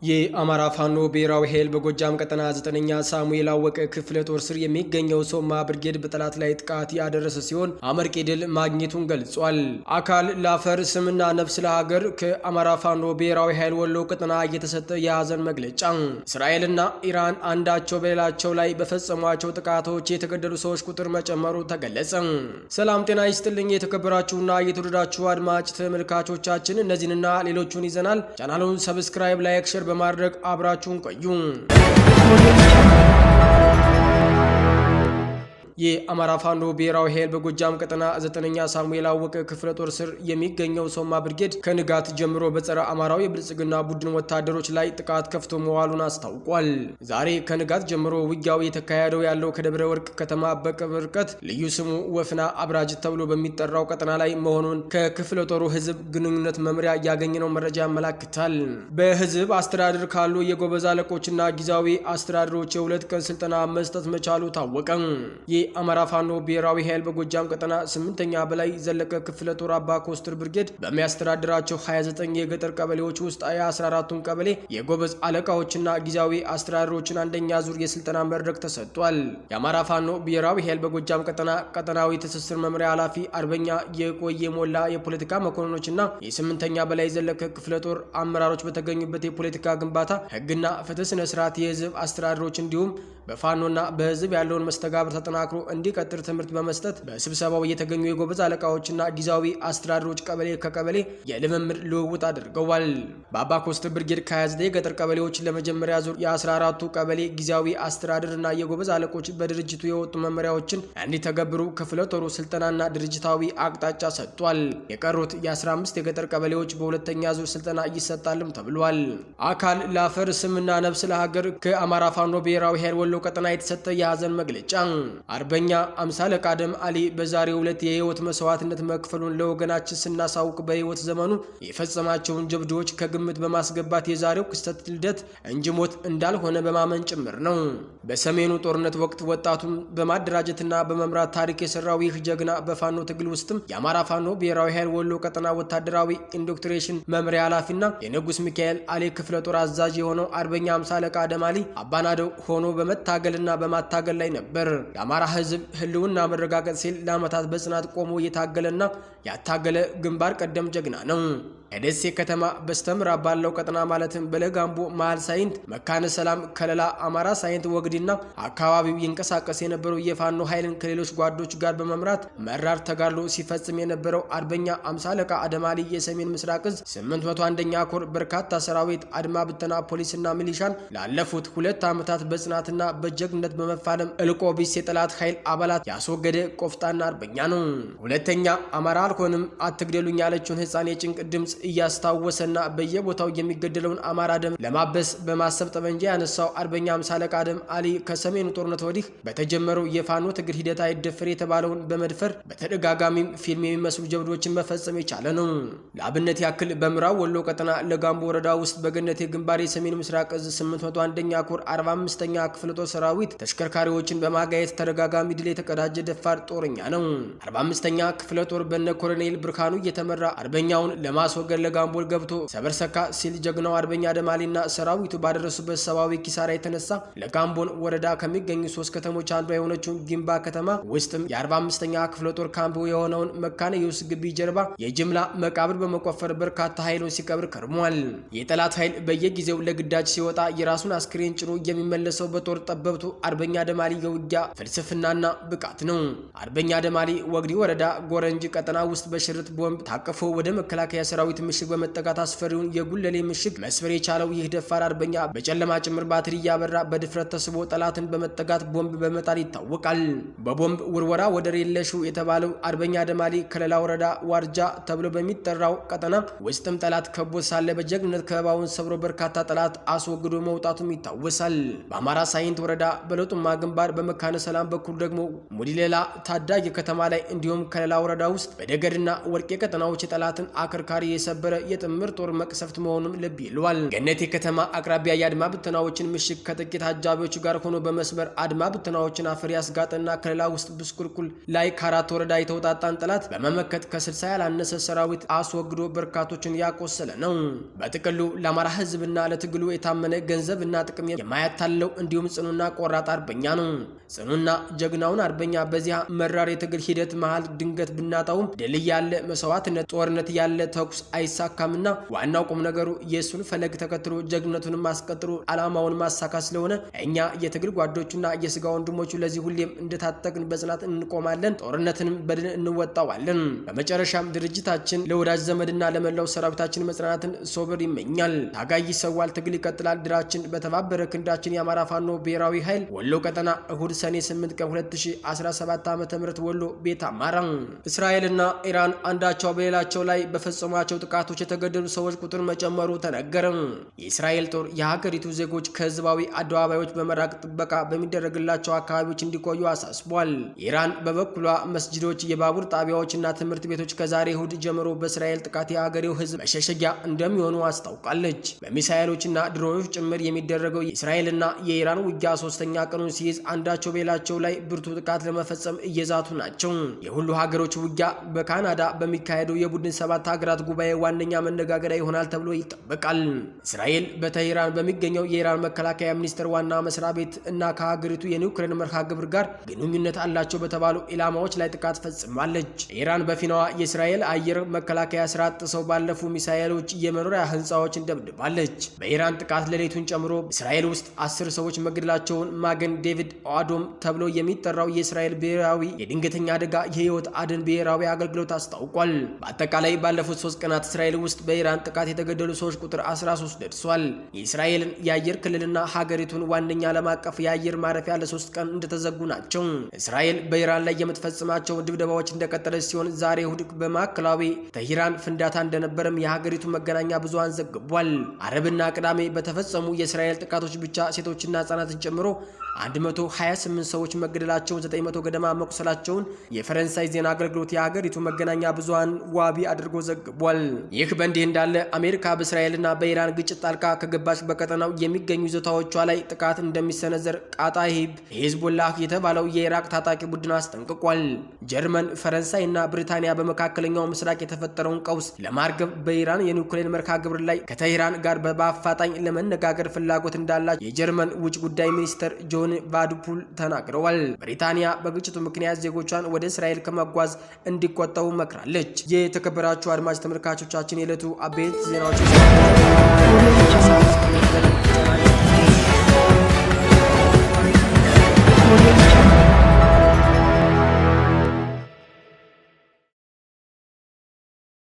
የአማራ ፋኖ ብሔራዊ ኃይል በጎጃም ቀጠና 9ኛ ሳሙኤል አወቀ ክፍለ ጦር ስር የሚገኘው ሶማ ብርጌድ በጠላት ላይ ጥቃት ያደረሰ ሲሆን አመርቂ ድል ማግኘቱን ገልጿል። አካል ለአፈር ስምና ነፍስ ለሀገር ከአማራ ፋኖ ብሔራዊ ኃይል ወሎ ቀጠና እየተሰጠ የሐዘን መግለጫ። እስራኤልና ኢራን አንዳቸው በሌላቸው ላይ በፈጸሟቸው ጥቃቶች የተገደሉ ሰዎች ቁጥር መጨመሩ ተገለጸ። ሰላም ጤና ይስጥልኝ የተከበራችሁና የተወደዳችሁ አድማጭ ተመልካቾቻችን እነዚህንና ሌሎቹን ይዘናል። ቻናሉን ሰብስክራይብ፣ ላይክ፣ ሼር በማድረግ አብራችሁን ቆዩ። የአማራ ፋኖ ብሔራዊ ኃይል በጎጃም ቀጠና 9ኛ ሳሙኤል አወቀ ክፍለ ጦር ስር የሚገኘው ሶማ ብርጌድ ከንጋት ጀምሮ በጸረ አማራው የብልጽግና ቡድን ወታደሮች ላይ ጥቃት ከፍቶ መዋሉን አስታውቋል። ዛሬ ከንጋት ጀምሮ ውጊያው የተካሄደው ያለው ከደብረ ወርቅ ከተማ በቅርብ ርቀት ልዩ ስሙ ወፍና አብራጅት ተብሎ በሚጠራው ቀጠና ላይ መሆኑን ከክፍለ ጦሩ ህዝብ ግንኙነት መምሪያ ያገኘነው መረጃ ያመላክታል። በህዝብ አስተዳደር ካሉ የጎበዝ አለቆችና ጊዜያዊ አስተዳደሮች የ2 ቀን ስልጠና መስጠት መቻሉ ታወቀ። የአማራ ፋኖ ብሔራዊ ኃይል በጎጃም ቀጠና 8ኛ በላይ ዘለቀ ክፍለ ጦር አባ ኮስትር ብርጌድ በሚያስተዳድራቸው 29 የገጠር ቀበሌዎች ውስጥ የ14ቱን ቀበሌ የጎበዝ አለቃዎችና ጊዜያዊ አስተዳደሮችን አንደኛ ዙር የስልጠና መድረክ ተሰጥቷል። የአማራ ፋኖ ብሔራዊ ኃይል በጎጃም ቀጠና ቀጠናዊ ትስስር መምሪያ ኃላፊ አርበኛ የቆየ ሞላ የፖለቲካ መኮንኖችና የ8ኛ በላይ ዘለቀ ክፍለ ጦር አመራሮች በተገኙበት የፖለቲካ ግንባታ ህግና ፍትህ ስነ ስርዓት የህዝብ አስተዳደሮች እንዲሁም በፋኖና በህዝብ ያለውን መስተጋብር ተጠናክሮ እንዲቀጥል ትምህርት በመስጠት በስብሰባው የተገኙ የጎበዝ አለቃዎችና ጊዜያዊ አስተዳደሮች ቀበሌ ከቀበሌ የልምምድ ልውውጥ አድርገዋል። በአባ ኮስትር ብርጌድ ከ29 ገጠር ቀበሌዎች ለመጀመሪያ ዙር የ14ቱ ቀበሌ ጊዜያዊ አስተዳደርና የጎበዝ አለቆች በድርጅቱ የወጡ መመሪያዎችን እንዲተገብሩ ክፍለ ጦሩ ስልጠናና ድርጅታዊ አቅጣጫ ሰጥቷል። የቀሩት የ15 የገጠር ቀበሌዎች በሁለተኛ ዙር ስልጠና ይሰጣልም ተብሏል። አካል ለአፈር ስምና ነፍስ ለሀገር ከአማራ ፋኖ ብሔራዊ ኃይል ወሎ ቀጠና የተሰጠ የሐዘን መግለጫ። አርበኛ አምሳለ ቃደም አሊ በዛሬው ዕለት የህይወት መስዋዕትነት መክፈሉን ለወገናችን ስናሳውቅ በህይወት ዘመኑ የፈጸማቸውን ጀብዶች ከግምት በማስገባት የዛሬው ክስተት ልደት እንጂ ሞት እንዳልሆነ በማመን ጭምር ነው። በሰሜኑ ጦርነት ወቅት ወጣቱን በማደራጀትና በመምራት ታሪክ የሰራው ይህ ጀግና በፋኖ ትግል ውስጥም የአማራ ፋኖ ብሔራዊ ኃይል ወሎ ቀጠና ወታደራዊ ኢንዶክትሪኔሽን መምሪያ ኃላፊና የንጉስ ሚካኤል አሊ ክፍለ ጦር አዛዥ የሆነው አርበኛ አምሳለ ቃደም አሊ አባናደው ሆኖ በመታገልና በማታገል ላይ ነበር። የአማራ ህዝብ ህልውና መረጋገጥ ሲል ለዓመታት በጽናት ቆሞ የታገለና ያታገለ ግንባር ቀደም ጀግና ነው። የደሴ ከተማ በስተምዕራብ ባለው ቀጠና ማለትም በለጋምቦ መሃል ሳይንት፣ መካነ ሰላም፣ ከለላ፣ አማራ ሳይንት፣ ወግዲና አካባቢው ይንቀሳቀስ የነበረው የፋኖ ኃይልን ከሌሎች ጓዶች ጋር በመምራት መራር ተጋድሎ ሲፈጽም የነበረው አርበኛ አምሳለቃ አደማሊ የሰሜን ምስራቅ እዝ 801ኛ ኮር በርካታ ሰራዊት አድማ ብተና ፖሊስና ሚሊሻን ላለፉት 2 ዓመታት በጽናትና በጀግነት በመፋለም እልቆ ቢስ የጠላት ኃይል አባላት ያስወገደ ቆፍጣና አርበኛ ነው። ሁለተኛ አማራ አልሆንም አትግደሉኝ ያለችውን ህፃን የጭንቅ ድምፅ እያስታወሰና በየቦታው የሚገደለውን አማራ ደም ለማበስ በማሰብ ጠመንጃ ያነሳው አርበኛ አምሳለ ቃደም አሊ ከሰሜኑ ጦርነት ወዲህ በተጀመረው የፋኖ ትግል ሂደት አይደፈር የተባለውን በመድፈር በተደጋጋሚም ፊልም የሚመስሉ ጀብዶችን መፈጸም የቻለ ነው። ለአብነት ያክል በምዕራብ ወሎ ቀጠና ለጋምቦ ወረዳ ውስጥ በገነቴ ግንባር የሰሜን ምስራቅ እዝ 801ኛ ኮር 45ኛ ክፍለ ጦር ሰራዊት ተሽከርካሪዎችን በማጋየት ተደጋጋሚ ድል የተቀዳጀ ደፋር ጦረኛ ነው። 45ኛ ክፍለ ጦር በነ ኮሎኔል ብርሃኑ እየተመራ አርበኛውን ለማስወገድ ለጋምቦል ገብቶ ሰበርሰካ ሲል ጀግናው አርበኛ አደማሊና ሰራዊቱ ባደረሱበት ሰብአዊ ኪሳራ የተነሳ ለጋምቦን ወረዳ ከሚገኙ 3 ከተሞች አንዷ የሆነችው ጊምባ ከተማ ውስጥም የ45ኛ ክፍለ ጦር ካምፕ የሆነውን መካነ ኢየሱስ ግቢ ጀርባ የጅምላ መቃብር በመቆፈር በርካታ ኃይሉን ሲቀብር ከርሟል። የጠላት ኃይል በየጊዜው ለግዳጅ ሲወጣ የራሱን አስክሬን ጭኖ የሚመለሰው በጦር ጠበብቱ አርበኛ አደማሊ የውጊያ ፍልስፍናና ብቃት ነው። አርበኛ አደማሊ ወግዲ ወረዳ ጎረንጅ ቀጠና ውስጥ በሽርት ቦምብ ታቅፎ ወደ መከላከያ ሰራዊት ምሽግ በመጠጋት አስፈሪውን የጉለሌ ምሽግ መስፈር የቻለው ይህ ደፋር አርበኛ በጨለማ ጭምር ባትሪ እያበራ በድፍረት ተስቦ ጠላትን በመጠጋት ቦምብ በመጣል ይታወቃል። በቦምብ ውርወራ ወደር የለሹ የተባለው አርበኛ አደማሊ ከለላ ወረዳ ዋርጃ ተብሎ በሚጠራው ቀጠና ውስጥም ጠላት ከቦ ሳለ በጀግንነት ከበባውን ሰብሮ በርካታ ጠላት አስወግዶ መውጣቱም ይታወሳል። በአማራ ሳይንት ወረዳ በለጡማ ግንባር በመካነ ሰላም በኩል ደግሞ ሙዲሌላ ታዳጊ ከተማ ላይ እንዲሁም ከለላ ወረዳ ውስጥ በደገድና ወርቄ ቀጠናዎች የጠላትን አከርካሪ የሰበረ የጥምር ጦር መቅሰፍት መሆኑም ልብ ይሏል። ገነቴ ከተማ አቅራቢያ የአድማ ብተናዎችን ምሽግ ከጥቂት አጃቢዎች ጋር ሆኖ በመስበር አድማ ብተናዎችን አፈር ያስጋጠና ከሌላ ውስጥ ብስኩልኩል ላይ ከአራት ወረዳ የተውጣጣን ጠላት በመመከት ከ60 ያላነሰ ሰራዊት አስወግዶ በርካቶችን ያቆሰለ ነው። በጥቅሉ ለአማራ ህዝብና ለትግሉ የታመነ ገንዘብና ጥቅም የማያታለው እንዲሁም ጽኑና ቆራጥ አርበኛ ነው። ጽኑና ጀግናውን አርበኛ በዚያ መራር የትግል ሂደት መሃል ድንገት ብናጣውም ድል ያለ መስዋዕትነት፣ ጦርነት ያለ ተኩስ አይሳካምና ዋናው ቁም ነገሩ የሱን ፈለግ ተከትሎ ጀግነቱን ማስቀጥሎ ዓላማውን ማሳካት ስለሆነ እኛ የትግል ጓዶቹና የስጋ ወንድሞቹ ለዚህ ሁሌም እንደታጠቅን በጽናት እንቆማለን፣ ጦርነትንም በድል እንወጣዋለን። በመጨረሻም ድርጅታችን ለወዳጅ ዘመድና ለመላው ሰራዊታችን መጽናናትን ሶብር ይመኛል። ታጋይ ይሰዋል፣ ትግል ይቀጥላል። ድራችን በተባበረ ክንዳችን። የአማራ ፋኖ ብሔራዊ ኃይል ወሎ ቀጠና እሁድ ሰኔ 8 ቀን 2017 ዓ.ም ወሎ ቤት አማራ። እስራኤልና ኢራን አንዳቸው በሌላቸው ላይ በፈጸሟቸው ጥቃቶች የተገደሉ ሰዎች ቁጥር መጨመሩ ተነገረ። የእስራኤል ጦር የሀገሪቱ ዜጎች ከህዝባዊ አደባባዮች በመራቅ ጥበቃ በሚደረግላቸው አካባቢዎች እንዲቆዩ አሳስቧል። ኢራን በበኩሏ መስጂዶች፣ የባቡር ጣቢያዎችና ትምህርት ቤቶች ከዛሬ እሁድ ጀምሮ በእስራኤል ጥቃት የሀገሬው ህዝብ መሸሸጊያ እንደሚሆኑ አስታውቃለች። በሚሳኤሎችና ድሮኖች ጭምር የሚደረገው የእስራኤልና የኢራን ውጊያ ሶስተኛ ቀኑን ሲይዝ አንዳቸው በሌላቸው ላይ ብርቱ ጥቃት ለመፈጸም እየዛቱ ናቸው። የሁሉ ሀገሮች ውጊያ በካናዳ በሚካሄደው የቡድን 7 ሀገራት ጉባኤ ዋነኛ መነጋገሪያ ይሆናል ተብሎ ይጠበቃል። እስራኤል በቴህራን በሚገኘው የኢራን መከላከያ ሚኒስቴር ዋና መስሪያ ቤት እና ከሀገሪቱ የኒውክሌር መርሃ ግብር ጋር ግንኙነት አላቸው በተባሉ ኢላማዎች ላይ ጥቃት ፈጽማለች። ኢራን በፊናዋ የእስራኤል አየር መከላከያ ስርዓት ጥሰው ባለፉ ሚሳኤሎች የመኖሪያ ህንፃዎችን ደብድባለች። በኢራን ጥቃት ሌሊቱን ጨምሮ እስራኤል ውስጥ 10 ሰዎች መገደላቸውን ማገን ዴቪድ ኦዶም ተብሎ የሚጠራው የእስራኤል ብሔራዊ የድንገተኛ አደጋ የህይወት አድን ብሔራዊ አገልግሎት አስታውቋል። በአጠቃላይ ባለፉት 3 ቀናት እስራኤል ውስጥ በኢራን ጥቃት የተገደሉ ሰዎች ቁጥር 13 ደርሷል። የእስራኤልን የአየር ክልልና ሀገሪቱን ዋነኛ ዓለም አቀፍ የአየር ማረፊያ ለ3 ቀን እንደተዘጉ ናቸው። እስራኤል በኢራን ላይ የምትፈጽማቸው ድብደባዎች እንደቀጠለች ሲሆን ዛሬ እሁድ በማዕከላዊ ቴህራን ፍንዳታ እንደነበረም የሀገሪቱ መገናኛ ብዙሃን ዘግቧል። አረብና ቅዳሜ በተፈጸሙ የእስራኤል ጥቃቶች ብቻ ሴቶችና ህጻናትን ጨምሮ 128 ሰዎች መገደላቸውን 900 ገደማ መቁሰላቸውን የፈረንሳይ ዜና አገልግሎት የሀገሪቱ መገናኛ ብዙሃን ዋቢ አድርጎ ዘግቧል። ይህ በእንዲህ እንዳለ አሜሪካ በእስራኤልና በኢራን ግጭት ጣልቃ ከገባች በቀጠናው የሚገኙ ይዞታዎቿ ላይ ጥቃት እንደሚሰነዘር ቃጣሂብ ሂዝቦላህ የተባለው የኢራቅ ታጣቂ ቡድን አስጠንቅቋል። ጀርመን፣ ፈረንሳይ እና ብሪታንያ በመካከለኛው ምስራቅ የተፈጠረውን ቀውስ ለማርገብ በኢራን የኒውክሌር መርሃ ግብር ላይ ከቴህራን ጋር በአፋጣኝ ለመነጋገር ፍላጎት እንዳላቸው የጀርመን ውጭ ጉዳይ ሚኒስትር ጆን ቫድፑል ተናግረዋል። ብሪታንያ በግጭቱ ምክንያት ዜጎቿን ወደ እስራኤል ከመጓዝ እንዲቆጠቡ መክራለች። የተከበራችሁ አድማጭ ተመልካቾቻችን የዕለቱ አበይት ዜናዎች